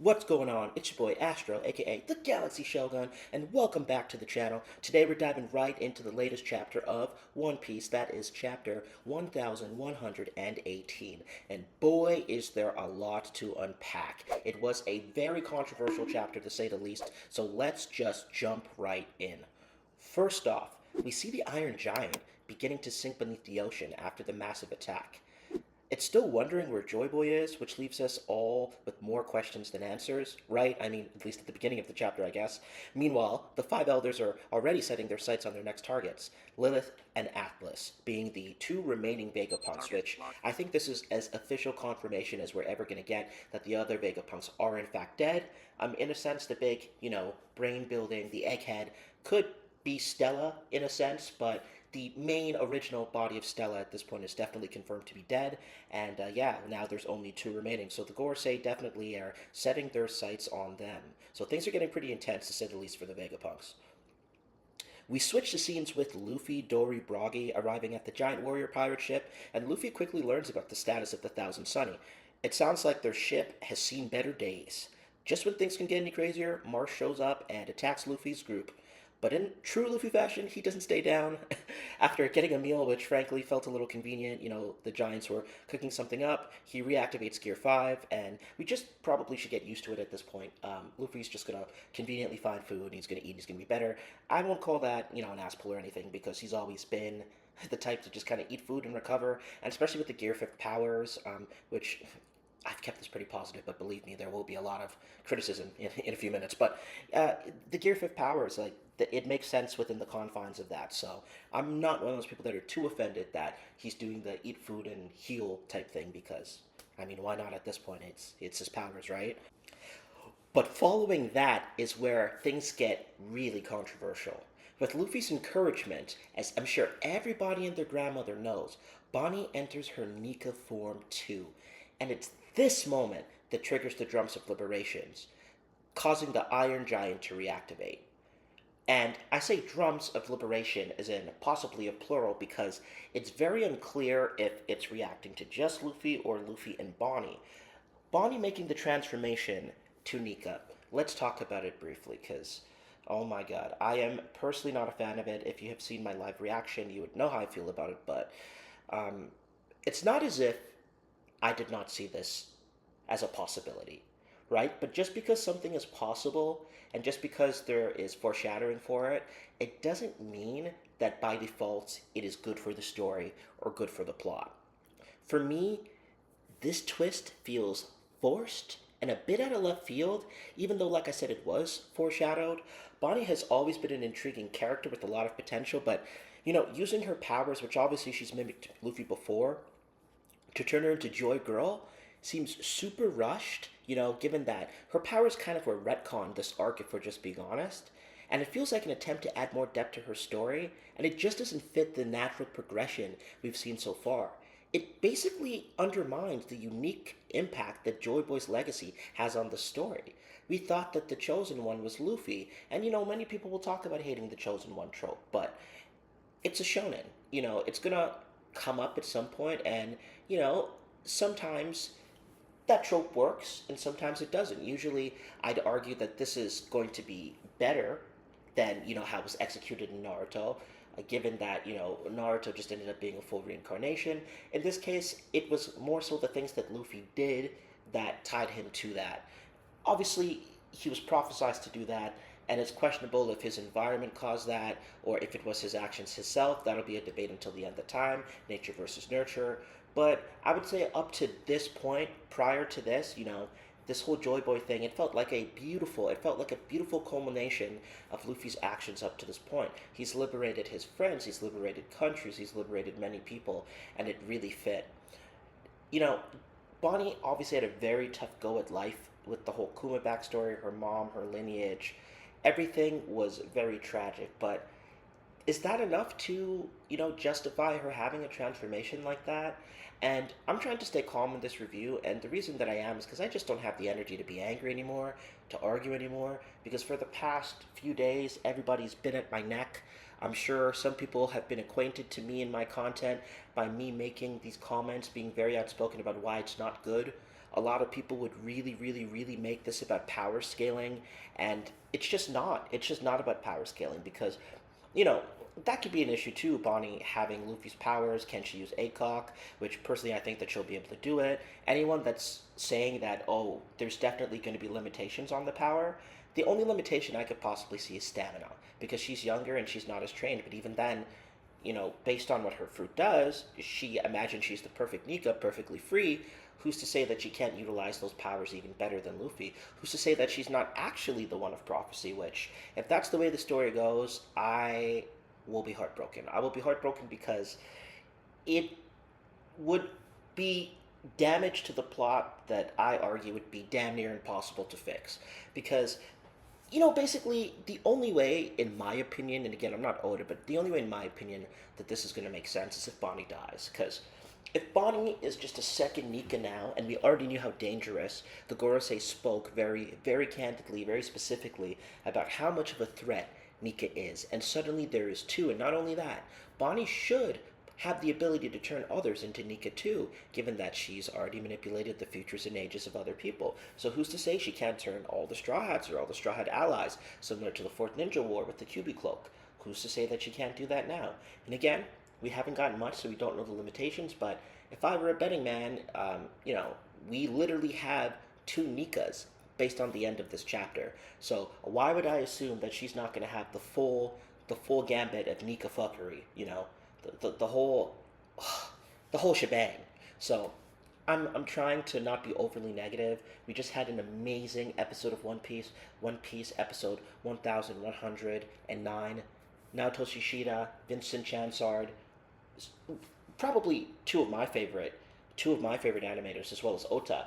What's going on? It's your boy Astro, aka the Galaxy Shogun, and welcome back to the channel. Today we're diving right into the latest chapter of One Piece, that is chapter 1118. And boy, is there a lot to unpack. It was a very controversial chapter to say the least, so let's just jump right in. First off, we see the Iron Giant beginning to sink beneath the ocean after the massive attack. It's still wondering where Joy Boy is, which leaves us all with more questions than answers, right? I mean, at least at the beginning of the chapter, I guess. Meanwhile, the five elders are already setting their sights on their next targets, Lilith and Atlas, being the two remaining Vegapunks, which I think this is as official confirmation as we're ever going to get that the other Vegapunks are in fact dead. In a sense, the big, brain building, the egghead, could be Stella in a sense, but the main original body of Stella at this point is definitely confirmed to be dead, and yeah, now there's only two remaining. So the Gorosei definitely are setting their sights on them. So things are getting pretty intense, to say the least, for the Vegapunks. We switch to scenes with Luffy, Dorry, Brogy arriving at the giant warrior pirate ship, and Luffy quickly learns about the status of the Thousand Sunny. It sounds like their ship has seen better days. Just when things can get any crazier, Marsh shows up and attacks Luffy's group. But in true Luffy fashion, he doesn't stay down. After getting a meal, which frankly felt a little convenient, the Giants were cooking something up, he reactivates Gear 5, and we just probably should get used to it at this point. Luffy's just gonna conveniently find food, he's gonna eat, he's gonna be better. I won't call that, an ass pull or anything, because he's always been the type to just kind of eat food and recover, and especially with the Gear 5 powers, which I've kept this pretty positive, but believe me, there will be a lot of criticism in a few minutes. But the Gear 5 powers, like, it makes sense within the confines of that. So I'm not one of those people that are too offended that he's doing the eat food and heal type thing, because, I mean, why not at this point? It's his powers, right? But following that is where things get really controversial. With Luffy's encouragement, as I'm sure everybody and their grandmother knows, Bonney enters her Nika form too. And it's this moment that triggers the Drums of Liberations, causing the Iron Giant to reactivate. And I say drums of liberation as in possibly a plural because it's very unclear if it's reacting to just Luffy or Luffy and Bonney. Bonney making the transformation to Nika. Let's talk about it briefly because, oh my god, I am personally not a fan of it. If you have seen my live reaction, you would know how I feel about it, but um, it's not as if I did not see this as a possibility, right? But just because something is possible and just because there is foreshadowing for it, it doesn't mean that by default it is good for the story or good for the plot. For me, this twist feels forced and a bit out of left field, even though, like I said, it was foreshadowed. Bonney has always been an intriguing character with a lot of potential, but, using her powers, which obviously she's mimicked Luffy before, to turn her into Joy Girl seems super rushed, given that her powers kind of were retconned this arc, if we're just being honest. And it feels like an attempt to add more depth to her story, and it just doesn't fit the natural progression we've seen so far. It basically undermines the unique impact that Joy Boy's legacy has on the story. We thought that the Chosen One was Luffy, and many people will talk about hating the Chosen One trope, but it's a shonen. It's gonna come up at some point, and sometimes that trope works and sometimes it doesn't. Usually, I'd argue that this is going to be better than how it was executed in Naruto. Given that Naruto just ended up being a full reincarnation, in this case it was more so the things that Luffy did that tied him to that. Obviously, he was prophesized to do that, and it's questionable if his environment caused that or if it was his actions himself. That'll be a debate until the end of time, nature versus nurture. But I would say up to this point, prior to this, this whole Joy Boy thing, it felt like a beautiful culmination of Luffy's actions up to this point. He's liberated his friends, he's liberated countries, he's liberated many people, and it really fit. You know, Bonnie obviously had a very tough go at life with the whole Kuma backstory, her mom, her lineage. Everything was very tragic, but is that enough to, justify her having a transformation like that? And I'm trying to stay calm in this review, and the reason that I am is because I just don't have the energy to be angry anymore, to argue anymore, because for the past few days, everybody's been at my neck. I'm sure some people have been acquainted to me and my content by me making these comments, being very outspoken about why it's not good. a lot of people would really, really, really make this about power scaling, and it's just not. It's just not about power scaling because, you know, that could be an issue too. Bonney having Luffy's powers, can she use ACOG? Which personally I think that she'll be able to do it. Anyone that's saying that, oh, there's definitely going to be limitations on the power, the only limitation I could possibly see is stamina because she's younger and she's not as trained. But even then, you know, based on what her fruit does, she imagines she's the perfect Nika, perfectly free. Who's to say that she can't utilize those powers even better than Luffy? Who's to say that she's not actually the one of prophecy? Which, if that's the way the story goes, I will be heartbroken. I will be heartbroken because it would be damage to the plot that I argue would be damn near impossible to fix. Because, you know, basically, the only way, in my opinion, and again, I'm not Oda, but the only way, in my opinion, that this is going to make sense is if Bonney dies. Because if Bonney is just a second Nika now, and we already knew how dangerous, the Gorosei spoke very, very candidly, very specifically about how much of a threat Nika is, and suddenly there is two, and not only that, Bonney should have the ability to turn others into Nika too, given that she's already manipulated the futures and ages of other people. So who's to say she can't turn all the Straw Hats or all the Straw Hat allies, similar to the Fourth Ninja War with the QB Cloak? Who's to say that she can't do that now? And again, we haven't gotten much, so we don't know the limitations, but if I were a betting man, you know, we literally have two Nikas based on the end of this chapter. So why would I assume that she's not going to have the full gambit of Nika fuckery, you know? The whole the whole shebang. So I'm trying to not be overly negative. We just had an amazing episode of One Piece. One Piece episode 1109. Naoto Shishida, Vincent Chansard, probably two of my favorite animators as well as Ota.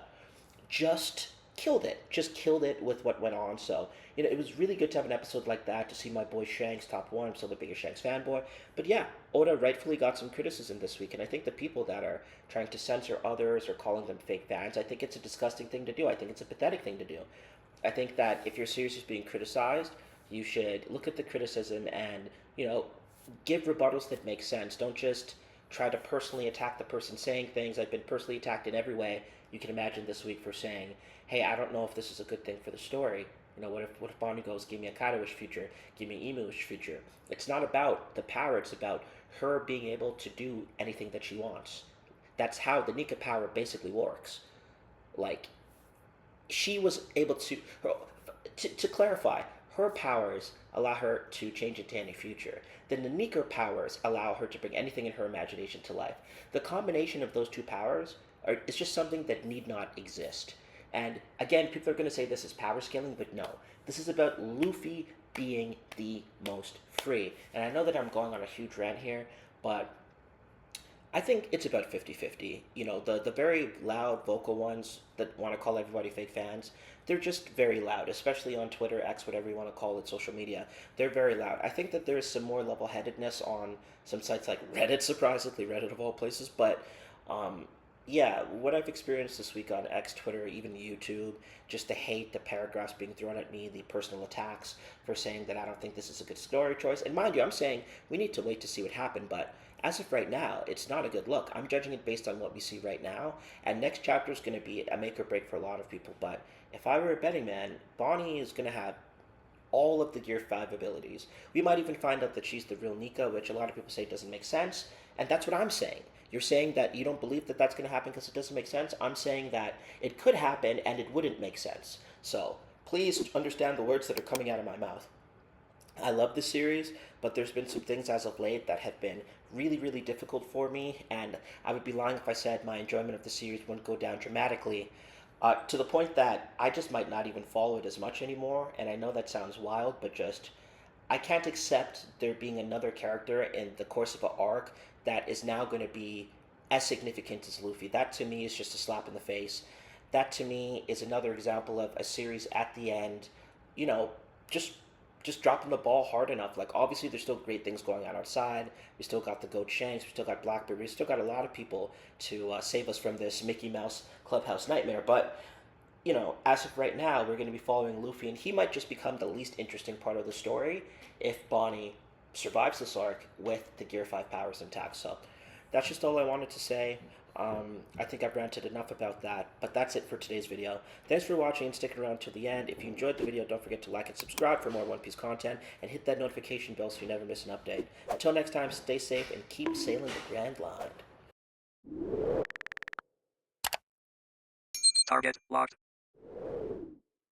Just killed it. Just killed it with what went on. So, you know, it was really good to have an episode like that, to see my boy Shanks top one. I'm still the biggest Shanks fanboy. But yeah, Oda rightfully got some criticism this week, and I think the people that are trying to censor others or calling them fake fans, I think it's a disgusting thing to do. I think it's a pathetic thing to do. I think that if your series is being criticized, you should look at the criticism and, you know, give rebuttals that make sense. Don't just try to personally attack the person saying things. I've been personally attacked in every way you can imagine this week for saying, hey, I don't know if this is a good thing for the story. You know, what if Bonney goes, give me a Kaido-ish future, give me Emu-ish future. It's not about the power, it's about her being able to do anything that she wants. That's how the Nika power basically works. Like, she was able to clarify, her powers allow her to change into any future. Then the Nika powers allow her to bring anything in her imagination to life. The combination of those two powers is just something that need not exist. And again, people are going to say this is power scaling, but no. This is about Luffy being the most free. And I know that I'm going on a huge rant here, but I think it's about 50-50. You know, the very loud vocal ones that want to call everybody fake fans, they're just very loud, especially on Twitter, X, whatever you want to call it, social media. They're very loud. I think that there's some more level-headedness on some sites like Reddit, surprisingly, Reddit of all places, but yeah, what I've experienced this week on X, Twitter, even YouTube, just the hate, the paragraphs being thrown at me, the personal attacks for saying that I don't think this is a good story choice. And mind you, I'm saying we need to wait to see what happened, but as of right now, it's not a good look. I'm judging it based on what we see right now, and next chapter is going to be a make or break for a lot of people. But if I were a betting man, Bonney is going to have all of the Gear 5 abilities. We might even find out that she's the real Nika, which a lot of people say doesn't make sense, and that's what I'm saying. You're saying that you don't believe that that's going to happen because it doesn't make sense. I'm saying that it could happen and it wouldn't make sense. So please understand the words that are coming out of my mouth. I love this series, but there's been some things as of late that have been really, really difficult for me, and I would be lying if I said my enjoyment of the series wouldn't go down dramatically, to the point that I just might not even follow it as much anymore. And I know that sounds wild, but just I can't accept there being another character in the course of an arc that is now going to be as significant as Luffy. That to me is just a slap in the face. That to me is another example of a series at the end, you know, just dropping the ball hard enough. Like, obviously there's still great things going on outside. We still got the Goat Shanks, we still got Blackbeard, we still got a lot of people to save us from this Mickey Mouse Clubhouse nightmare. But, you know, as of right now, we're going to be following Luffy, and he might just become the least interesting part of the story if Bonney survives this arc with the Gear 5 powers intact. So That's just all I wanted to say. I think I've ranted enough about that, but that's it for today's video. Thanks for watching and sticking around till the end. If you enjoyed the video, don't forget to like and subscribe for more One Piece content, and hit that notification bell so you never miss an update. Until next time, stay safe and keep sailing the Grand Line. Target locked.